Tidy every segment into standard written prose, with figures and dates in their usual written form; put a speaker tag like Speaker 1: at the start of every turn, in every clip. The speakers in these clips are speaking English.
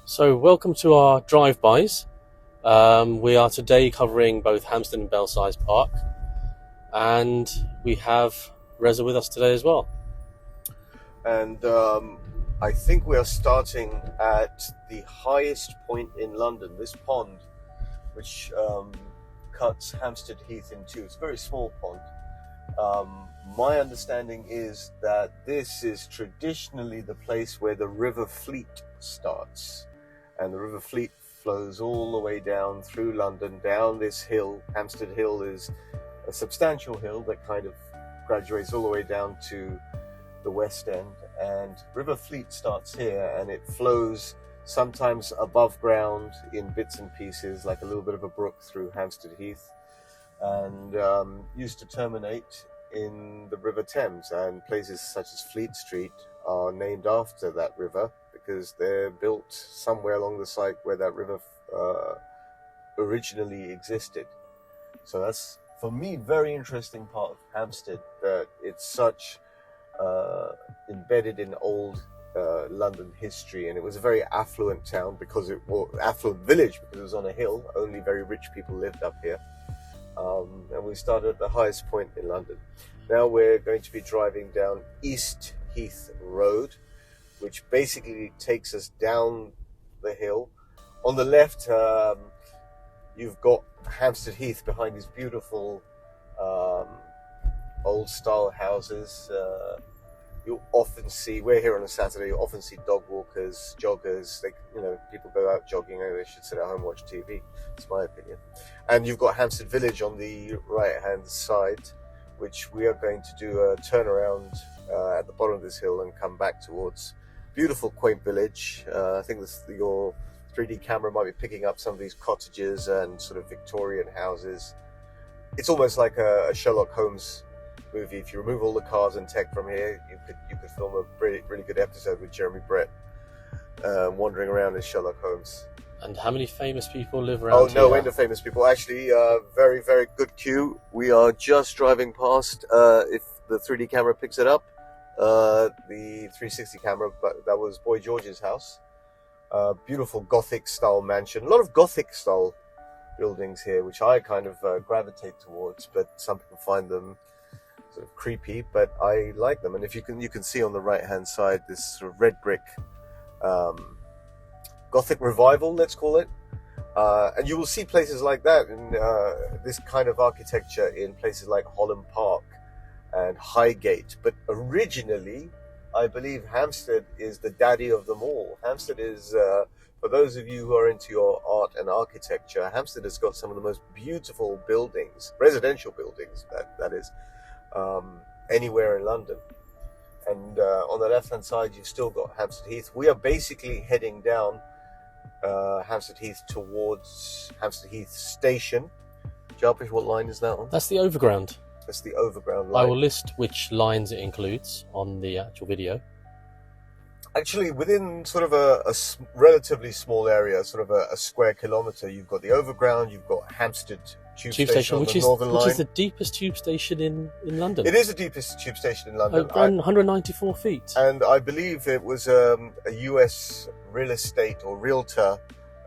Speaker 1: So welcome to our drive-bys. We are today covering both Hampstead and Belsize Park, and we have Reza with us today as well.
Speaker 2: And I think we are starting at the highest point in London, this pond, which cuts Hampstead Heath in two. It's a very small pond. My understanding is that this is traditionally the place where the River Fleet starts. And the River Fleet flows all the way down through London, down this hill. Hampstead Hill is a substantial hill that kind of graduates all the way down to the West End. And River Fleet starts here, and it flows sometimes above ground in bits and pieces, like a little bit of a brook through Hampstead Heath, and used to terminate in the River Thames. And places such as Fleet Street are named after that river, because they're built somewhere along the site where that river originally existed. So that's, for me, very interesting part of Hampstead, that it's such embedded in old London history. And it was a very affluent town affluent village, because it was on a hill. Only very rich people lived up here. And we started at the highest point in London. Now we're going to be driving down East Heath Road, which basically takes us down the hill. On the left, you've got Hampstead Heath behind these beautiful old-style houses. You'll often see, we're here on a Saturday, you often see dog walkers, joggers. People go out jogging, and they should sit at home and watch TV. It's my opinion. And you've got Hampstead Village on the right-hand side, which we are going to do a turnaround at the bottom of this hill and come back towards. Beautiful, quaint village. I think your 3D camera might be picking up some of these cottages and sort of Victorian houses. It's almost like a Sherlock Holmes movie. If you remove all the cars and tech from here, you could film a really good episode with Jeremy Brett wandering around as Sherlock Holmes.
Speaker 1: And how many famous people live around here?
Speaker 2: Oh, no end of famous people. Actually, very, very good queue. We are just driving past, if the 3D camera picks it up, the 360 camera, but that was Boy George's house. Beautiful Gothic style mansion. A lot of Gothic style buildings here, which I kind of gravitate towards, but some people find them sort of creepy, but I like them. And if you can see on the right hand side this sort of red brick Gothic revival, let's call it. And you will see places like that in this kind of architecture in places like Holland Park and Highgate. But originally, I believe Hampstead is the daddy of them all. Hampstead is, for those of you who are into your art and architecture, Hampstead has got some of the most beautiful buildings, residential buildings, that is, anywhere in London. And on the left-hand side, you've still got Hampstead Heath. We are basically heading down Hampstead Heath towards Hampstead Heath Station. Jalpish, what line is that on?
Speaker 1: That's the overground.
Speaker 2: That's the overground line.
Speaker 1: I will list which lines it includes on the actual video.
Speaker 2: Actually, within sort of a relatively small area, sort of a square kilometre, you've got the overground, you've got Hampstead Tube Station,
Speaker 1: which
Speaker 2: on the Northern Line.
Speaker 1: Which is the deepest tube station in London.
Speaker 2: It is the deepest tube station in London.
Speaker 1: 194 feet.
Speaker 2: And I believe it was a US real estate or realtor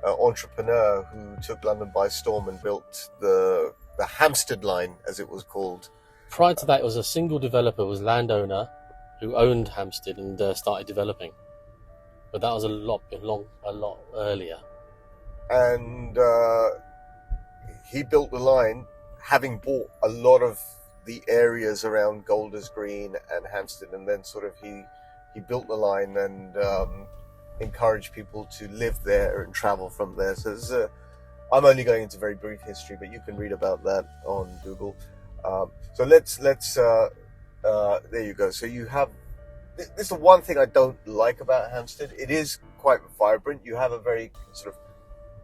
Speaker 2: entrepreneur who took London by storm and built the Hampstead line, as it was called.
Speaker 1: Prior to that, it was a single developer, was landowner, who owned Hampstead and started developing. But that was a lot earlier. And
Speaker 2: he built the line, having bought a lot of the areas around Golders Green and Hampstead, and then sort of he built the line and encouraged people to live there and travel from there. So I'm only going into very brief history, but you can read about that on Google. So let's there you go. So you have, this is the one thing I don't like about Hampstead. It is quite vibrant. You have a very sort of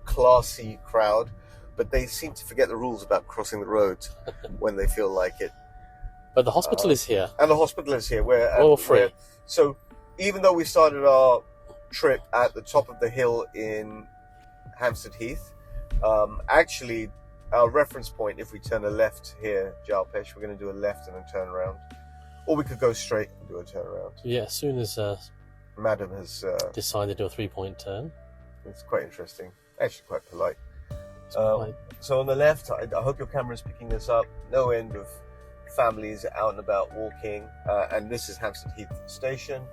Speaker 2: classy crowd, but they seem to forget the rules about crossing the road when they feel like it.
Speaker 1: But the hospital is here.
Speaker 2: And the hospital is here.
Speaker 1: All free.
Speaker 2: So even though we started our trip at the top of the hill in Hampstead Heath, actually our reference point, if we turn a left here, Jalpesh, we're going to do a left and a turn around. Or we could go straight and do a turnaround.
Speaker 1: Yeah, as soon as
Speaker 2: Madam has
Speaker 1: decided to do a 3-point turn.
Speaker 2: It's quite interesting. Actually, quite polite.
Speaker 1: Quite-
Speaker 2: So on the left, I hope your camera is picking this up. No end of families out and about walking, and this is Hampstead Heath Station.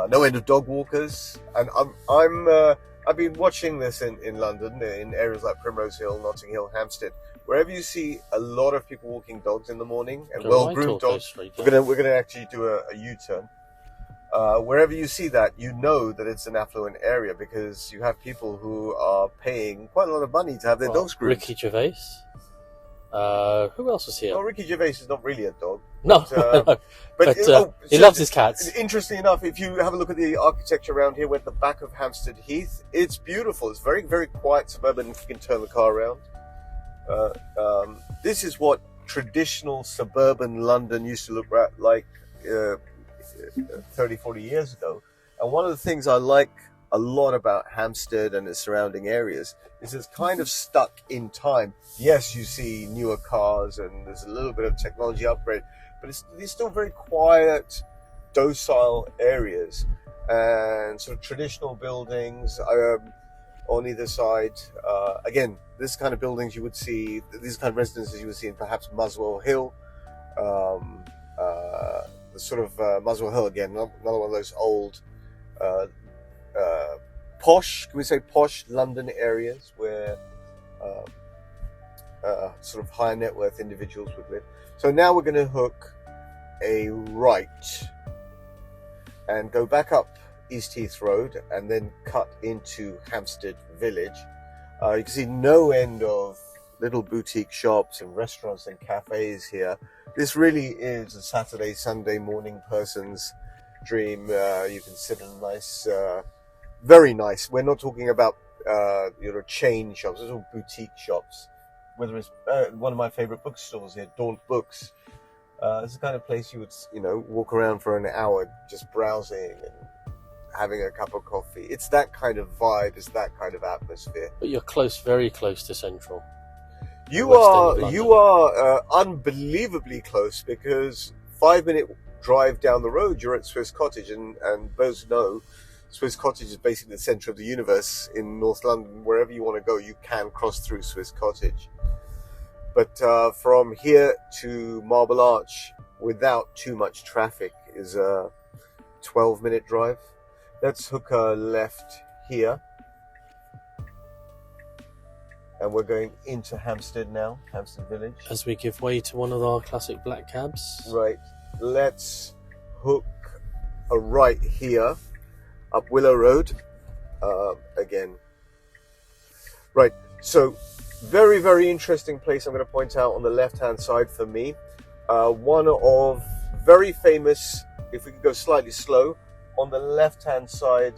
Speaker 2: No end of dog walkers, and I've been watching this in London, in areas like Primrose Hill, Notting Hill, Hampstead. Wherever you see a lot of people walking dogs in the morning, and well-groomed dogs, we're gonna actually do a U-turn. Wherever you see that, you know that it's an affluent area because you have people who are paying quite a lot of money to have their dogs groomed.
Speaker 1: Ricky Gervais. Who else was here?
Speaker 2: Well, Ricky Gervais is not really a dog.
Speaker 1: No, but he loves his cats.
Speaker 2: Interesting enough, if you have a look at the architecture around here, at the back of Hampstead Heath, it's beautiful. It's very, very quiet, suburban. If you can turn the car around, this is what traditional suburban London used to look like 30, 40 years ago. And one of the things I like a lot about Hampstead and its surrounding areas is it's kind of stuck in time. Yes, you see newer cars and there's a little bit of technology upgrade, but these still very quiet, docile areas and sort of traditional buildings on either side. Again, this kind of buildings you would see, these kind of residences you would see in perhaps Muswell Hill. The sort of Muswell Hill again, another one of those old posh, can we say posh London areas where sort of higher net worth individuals would live. So now we're going to hook a right and go back up East Heath Road and then cut into Hampstead Village. You can see no end of little boutique shops and restaurants and cafes here. This really is a Saturday, Sunday morning person's dream. You can sit in a nice, very nice. We're not talking about chain shops. These are boutique shops. Whether it's one of my favorite bookstores here, Daunt Books. It's the kind of place you would, walk around for an hour just browsing and having a cup of coffee. It's that kind of vibe. It's that kind of atmosphere.
Speaker 1: But you're close, very close to Central.
Speaker 2: You are unbelievably close because 5-minute drive down the road, you're at Swiss Cottage, and those know Swiss Cottage is basically the centre of the universe in North London. Wherever you want to go, you can cross through Swiss Cottage. But from here to Marble Arch, without too much traffic, is a 12-minute drive. Let's hook a left here. And we're going into Hampstead now, Hampstead Village.
Speaker 1: As we give way to one of our classic black cabs.
Speaker 2: Right. Let's hook a right here, up Willow Road, again. Right. So, very, very interesting place I'm going to point out on the left-hand side for me. One of very famous, if we could go slightly slow, on the left-hand side,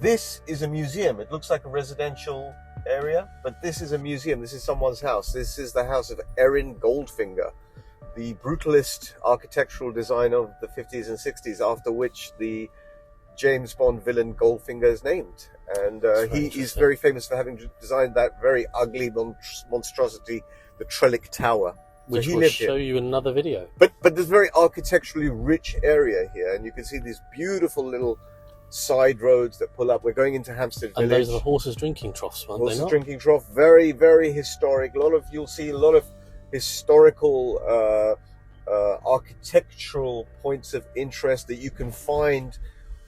Speaker 2: this is a museum. It looks like a residential area, but this is a museum. This is someone's house. This is the house of Erin Goldfinger, the brutalist architectural designer of the 50s and 60s, after which the James Bond villain Goldfinger is named. And he is very famous for having designed that very ugly monstrosity, the Trellick Tower.
Speaker 1: Which we'll show you in another video.
Speaker 2: But there's a very architecturally rich area here, and you can see these beautiful little side roads that pull up. We're going into Hampstead Village.
Speaker 1: And those are the horses' drinking troughs, aren't they?
Speaker 2: Horses' drinking trough, very, very historic. You'll see a lot of historical architectural points of interest that you can find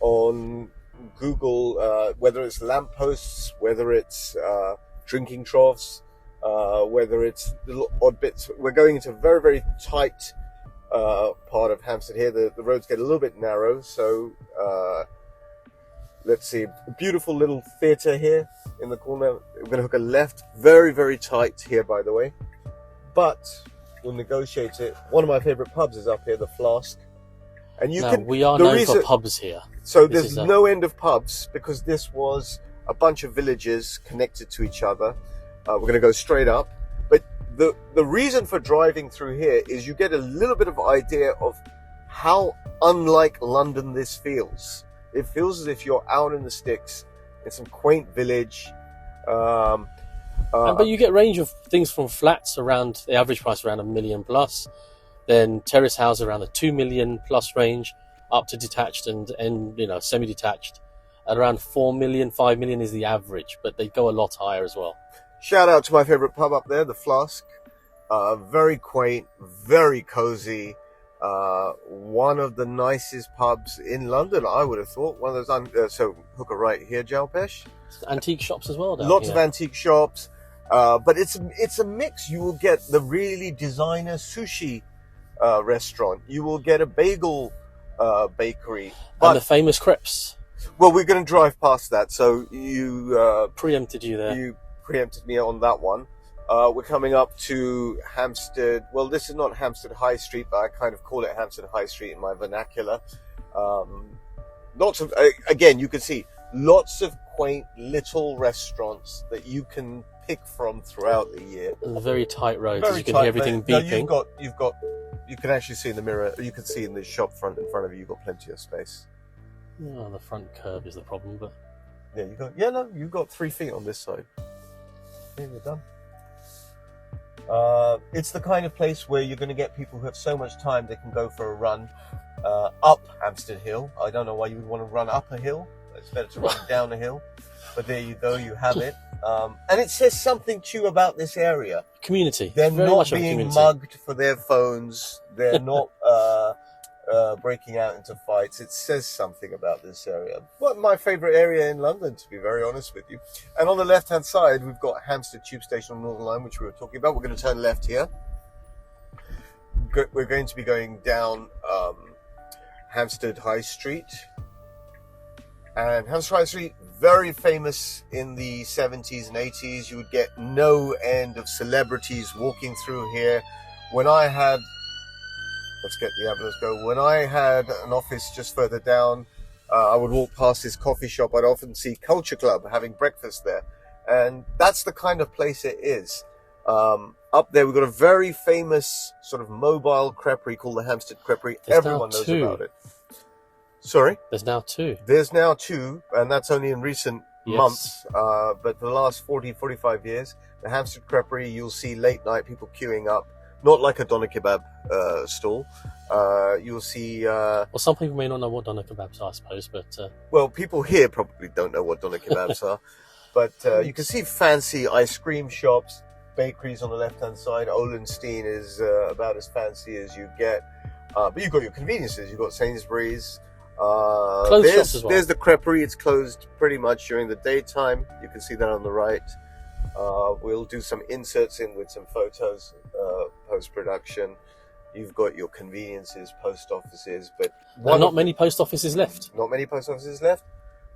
Speaker 2: on Google, whether it's lampposts, whether it's drinking troughs, whether it's little odd bits. We're going into a very, very tight part of Hampstead here. The roads get a little bit narrow, so let's see, a beautiful little theatre here in the corner. We're going to hook a left, very, very tight here, by the way, but we'll negotiate it. One of my favourite pubs is up here, the Flask. And
Speaker 1: we are known for pubs here.
Speaker 2: So there's no end of pubs because this was a bunch of villages connected to each other. We're going to go straight up. But the reason for driving through here is you get a little bit of idea of how unlike London this feels. It feels as if you're out in the sticks in some quaint village.
Speaker 1: But you get a range of things from flats around the average price around $1 million plus, then terrace houses around the $2 million plus range, up to detached and semi-detached At around 4 million, 5 million is the average, but they go a lot higher as well.
Speaker 2: Shout out to my favourite pub up there, the Flask. Very quaint, very cosy. One of the nicest pubs in London, I would have thought. One of those. So hooker right here, Jalpesh.
Speaker 1: Antique shops as well.
Speaker 2: Lots of antique shops, but it's a mix. You will get the really designer sushi restaurant. You will get a bagel bakery,
Speaker 1: and the famous crepes.
Speaker 2: Well, we're going to drive past that, so you
Speaker 1: Preempted you there.
Speaker 2: You preempted me on that one. We're coming up to Hampstead. Well, this is not Hampstead High Street, but I kind of call it Hampstead High Street in my vernacular. Lots of, again, you can see lots of quaint little restaurants that you can pick from throughout the year.
Speaker 1: And very tight roads,
Speaker 2: Very
Speaker 1: as you can
Speaker 2: tight,
Speaker 1: hear everything
Speaker 2: no,
Speaker 1: beeping.
Speaker 2: you can actually see in the mirror, you can see in the shop front in front of you, you've got plenty of space.
Speaker 1: Oh, the front curb is the problem, but
Speaker 2: Yeah, you've got 3 feet on this side. Yeah, you're done. It's the kind of place where you're going to get people who have so much time they can go for a run up Hampstead Hill. I don't know why you would want to run up a hill. It's better to run down a hill. But there you go, you have it. And it says something to you about this area.
Speaker 1: Community.
Speaker 2: They're
Speaker 1: very
Speaker 2: not
Speaker 1: much of a
Speaker 2: being
Speaker 1: community.
Speaker 2: mugged for their phones. They're not breaking out into fights. It says something about this area. Well, my favourite area in London, to be very honest with you. And on the left-hand side, we've got Hampstead Tube Station on Northern Line, which we were talking about. We're going to turn left here. We're going to be going down Hampstead High Street. And Hampstead High Street, very famous in the 70s and 80s. You would get no end of celebrities walking through here. When I had... Let's get the ambulance go. When I had an office just further down, I would walk past this coffee shop. I'd often see Culture Club having breakfast there. And that's the kind of place it is. Up there, we've got a very famous sort of mobile creperie called the Hampstead Creperie.
Speaker 1: There's
Speaker 2: Everyone knows about it. Sorry?
Speaker 1: There's now 2.
Speaker 2: There's now 2, and that's only in recent months. But for the last 40, 45 years, the Hampstead Creperie, you'll see late night people queuing up. Not like a doner kebab stall. You'll see...
Speaker 1: Well, some people may not know what doner kebabs are, I suppose, but...
Speaker 2: Well, people here probably don't know what doner kebabs are. But you can see fancy ice cream shops, bakeries on the left-hand side. Olenstein is about as fancy as you get. But you've got your conveniences. You've got Sainsbury's.
Speaker 1: Closed shops as well.
Speaker 2: There's the creperie. It's closed pretty much during the daytime. You can see that on the right. We'll do some inserts in with some photos, post-production. You've got your conveniences, post offices, but
Speaker 1: not many post offices left.
Speaker 2: Not many post offices left.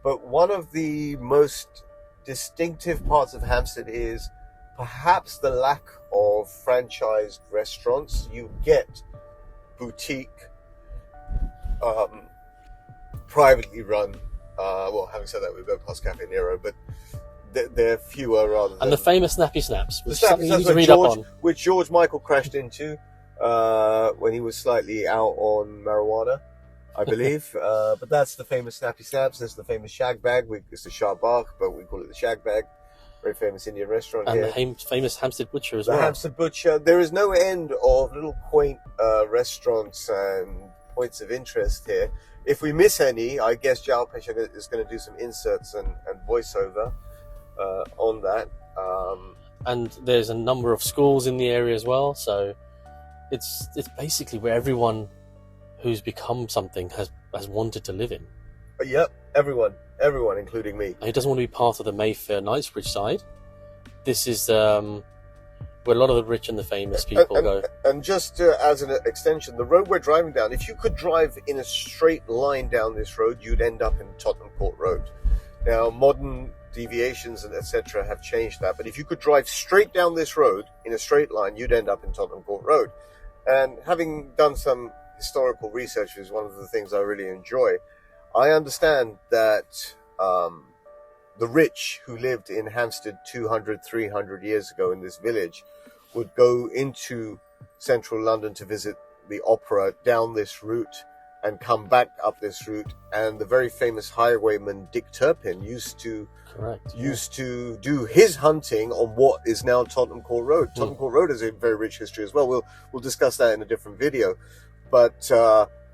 Speaker 2: But one of the most distinctive parts of Hampstead is perhaps the lack of franchised restaurants. You get boutique, privately run. Well, having said that, we'll go past Cafe Nero, but they're fewer rather than...
Speaker 1: And the famous Snappy Snaps, which
Speaker 2: The
Speaker 1: is something you need to read
Speaker 2: George,
Speaker 1: up on.
Speaker 2: which George Michael crashed into when he was slightly out on marijuana, I believe. But that's the famous Snappy Snaps. That's the famous Shag Bag. It's the Sharbach, but we call it the Shag Bag. Very famous Indian restaurant
Speaker 1: And
Speaker 2: here.
Speaker 1: the famous Hampstead Butcher as
Speaker 2: The
Speaker 1: well.
Speaker 2: Hampstead Butcher. There is no end of little quaint restaurants and points of interest here. If we miss any, I guess Jalpesh is going to do some inserts and voiceover on that.
Speaker 1: And there's a number of schools in the area as well, so it's basically where everyone who's become something has wanted to live in.
Speaker 2: Yep, everyone, including me.
Speaker 1: And he doesn't want to be part of the Mayfair Knightsbridge side. This is where a lot of the rich and the famous people go.
Speaker 2: And just as an extension, the road we're driving down, if you could drive in a straight line down this road, you'd end up in Tottenham Court Road. Now, modern deviations and etc. have changed that, but if you could drive straight down this road in a straight line, you'd end up in Tottenham Court Road. And having done some historical research, which is one of the things I really enjoy, I understand that the rich who lived in Hampstead 200, 300 years ago in this village would go into central London to visit the opera down this route and come back up this route. And the very famous highwayman Dick Turpin used to do his hunting on what is now Tottenham Court Road. Tottenham Court Road has a very rich history as well. We'll discuss that in a different video. But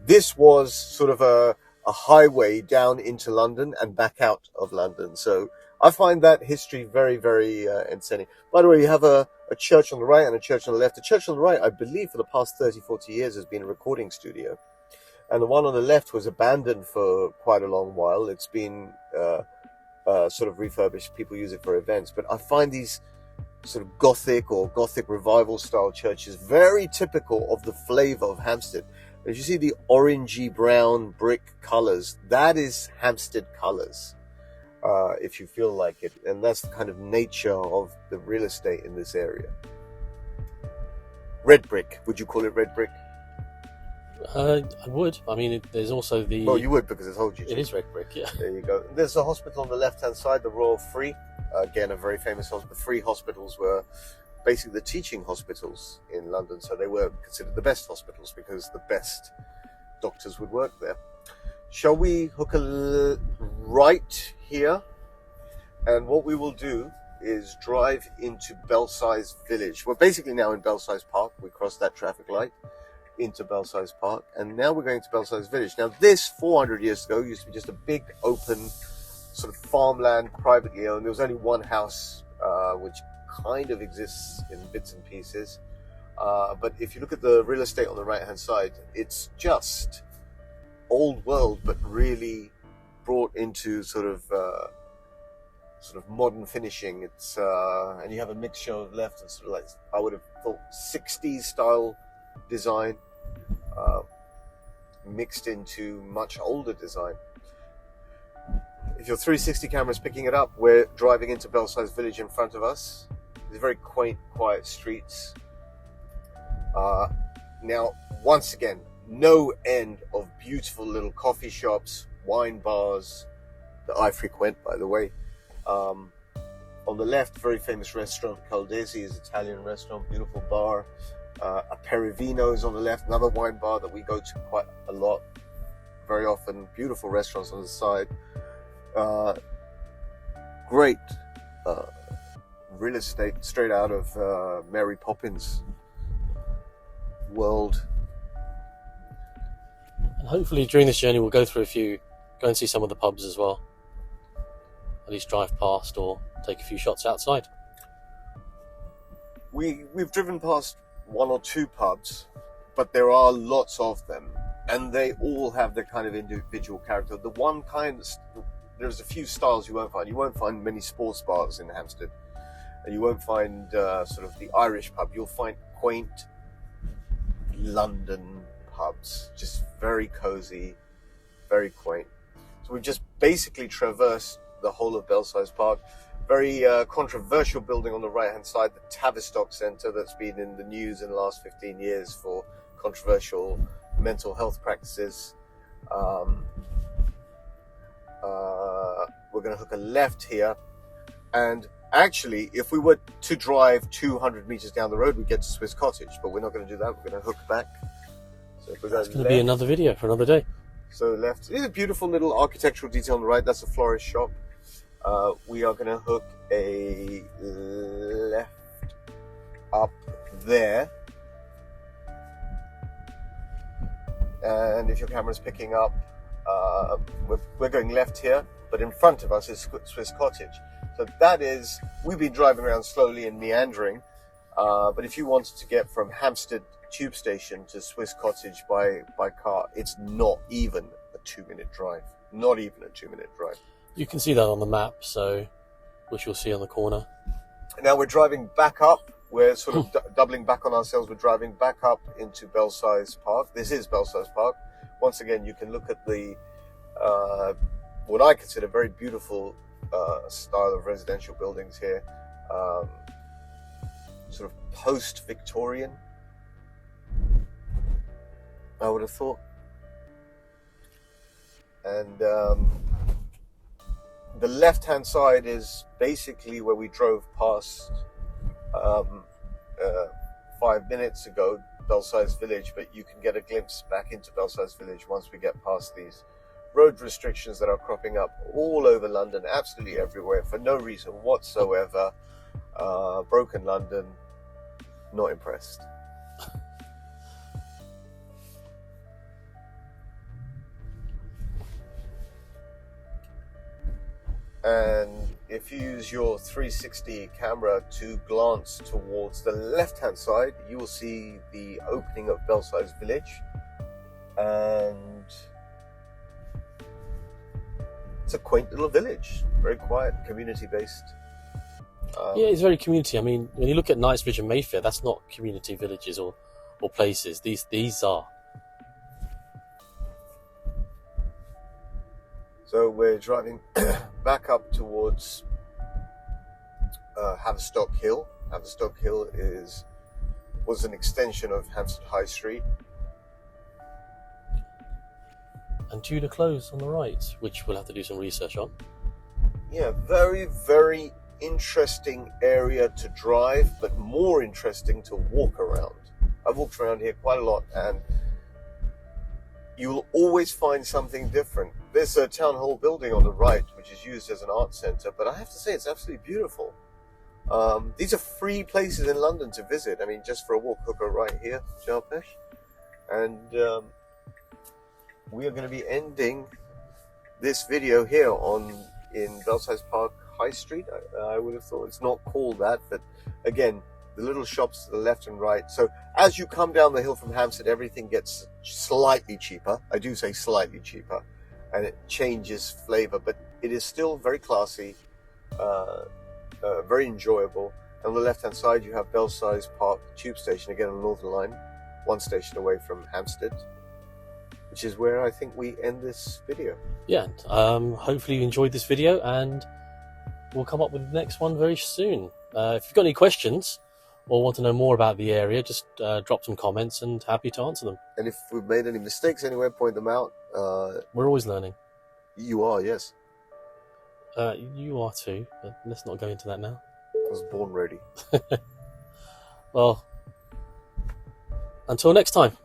Speaker 2: this was sort of a a highway down into London and back out of London. So I find that history very, very entertaining. By the way, you have a church on the right and a church on the left. The church on the right, I believe, for the past 30, 40 years has been a recording studio. And the one on the left was abandoned for quite a long while. It's been sort of refurbished. People use it for events. But I find these sort of Gothic or Gothic revival style churches very typical of the flavour of Hampstead. As you see the orangey brown brick colours, that is Hampstead colours, if you feel like it. And that's the kind of nature of the real estate in this area. Red brick, would you call it red brick?
Speaker 1: I would. I mean, there's also the...
Speaker 2: Well, you would because I told you to.
Speaker 1: It is red brick, yeah.
Speaker 2: There you go. There's a hospital on the left-hand side, the Royal Free. Again, a very famous hospital. The Free hospitals were basically the teaching hospitals in London, so they were considered the best hospitals because the best doctors would work there. Shall we hook a right here? And what we will do is drive into Belsize Village. We're basically now in Belsize Park. We crossed that traffic light into Belsize Park, and now we're going to Belsize Village. Now, this 400 years ago used to be just a big open sort of farmland, privately owned. There was only one house which kind of exists in bits and pieces, but if you look at the real estate on the right hand side, it's just old world but really brought into sort of modern finishing. It's and you have a mixture of left and sort of like, I would have thought, 60s style design mixed into much older design. If your 360 camera is picking it up, we're driving into Belsize Village in front of us. These very quaint, quiet streets. Now, once again, no end of beautiful little coffee shops, wine bars that I frequent, by the way. On the left, very famous restaurant, Caldesi's Italian restaurant, beautiful bar. A Perivino's on the left, another wine bar that we go to quite a lot, very often. Beautiful restaurants on the side. Great real estate straight out of Mary Poppins world.
Speaker 1: And hopefully during this journey we'll go and see some of the pubs as well. At least drive past or take a few shots outside.
Speaker 2: We've driven past one or two pubs, but there are lots of them, and they all have their kind of individual character. The one kind, there's a few styles you won't find. You won't find many sports bars in Hampstead, and you won't find sort of the Irish pub. You'll find quaint London pubs, just very cozy, very quaint. So we've just basically traversed the whole of Belsize Park. Very controversial building on the right-hand side, the Tavistock Centre, that's been in the news in the last 15 years for controversial mental health practices. We're going to hook a left here, and actually, if we were to drive 200 metres down the road, we'd get to Swiss Cottage, but we're not going to do that. We're going to hook back. So if we go
Speaker 1: It's going to be another video for another day.
Speaker 2: So left. There's a beautiful little architectural detail on the right. That's a florist shop. We are going to hook a left up there. And if your camera's picking up, we're going left here, but in front of us is Swiss Cottage. So that is, we've been driving around slowly and meandering, but if you wanted to get from Hampstead tube station to Swiss Cottage by car, it's not even a 2-minute drive. Not even a 2-minute drive.
Speaker 1: You can see that on the map, which you'll see on the corner.
Speaker 2: Now we're driving back up. We're sort of doubling back on ourselves. We're driving back up into Belsize Park. This is Belsize Park. Once again, you can look at the what I consider very beautiful style of residential buildings here. Sort of post-Victorian, I would have thought. And the left-hand side is basically where we drove past 5 minutes ago, Belsize Village, but you can get a glimpse back into Belsize Village once we get past these road restrictions that are cropping up all over London, absolutely everywhere, for no reason whatsoever. Broken London, not impressed. And if you use your 360 camera to glance towards the left-hand side, you will see the opening of Belsize Village. And it's a quaint little village, very quiet, community-based.
Speaker 1: Yeah, it's very community. I mean, when you look at Knightsbridge and Mayfair, that's not community villages or places. These are.
Speaker 2: So we're driving back up towards Haverstock Hill. Haverstock Hill was an extension of Hampstead High Street.
Speaker 1: And Tudor Close on the right, which we'll have to do some research on.
Speaker 2: Yeah, very, very interesting area to drive, but more interesting to walk around. I've walked around here quite a lot, and you'll always find something different. There's a town hall building on the right, which is used as an art centre, but I have to say it's absolutely beautiful. These are free places in London to visit. I mean, just for a walk, hook right here, Jalpesh. And we are going to be ending this video here in Belsize Park High Street. I would have thought it's not called that, but again, the little shops to the left and right. So as you come down the hill from Hampstead, everything gets slightly cheaper. I do say slightly cheaper, and it changes flavour, but it is still very classy, very enjoyable. And on the left-hand side, you have Belsize Park Tube Station, again on the Northern Line, one station away from Hampstead, which is where I think we end this video. Yeah,
Speaker 1: hopefully you enjoyed this video, and we'll come up with the next one very soon. If you've got any questions or want to know more about the area, just drop some comments and happy to answer them.
Speaker 2: And if we've made any mistakes anywhere, point them out.
Speaker 1: We're always learning.
Speaker 2: You are, yes.
Speaker 1: You are too, but let's not go into that now.
Speaker 2: I was born ready.
Speaker 1: Well, until next time.